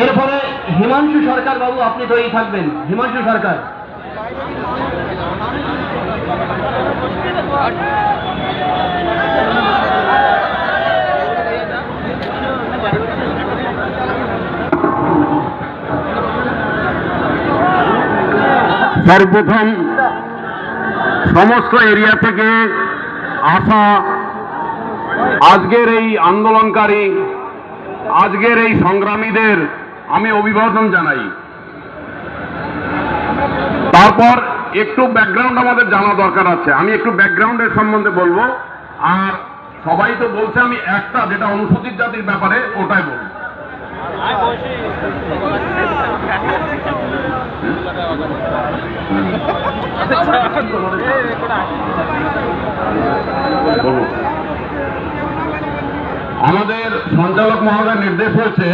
এরপরে হিমাংশু সরকার বাবু, আপনি তৈরি থাকবেন। হিমাংশু সরকার। সর্বপ্রথম সমস্ত এরিয়া থেকে আসা আজকের এই আন্দোলনকারী, আজকের এই সংগ্রামীদের আমি অভিবাদন জানাই। তারপর একটু ব্যাকগ্রাউন্ড আমাদের জানা দরকার আছে, আমি একটু ব্যাকগ্রাউন্ডের সম্বন্ধে বলবো। আর সবাই তো বলছে আমি একটা, যেটা অনুসূচিত জাতির ব্যাপারে, ওটাই বলবো। আমাদের সঞ্চালক মহোদয়ের নির্দেশ হয়েছে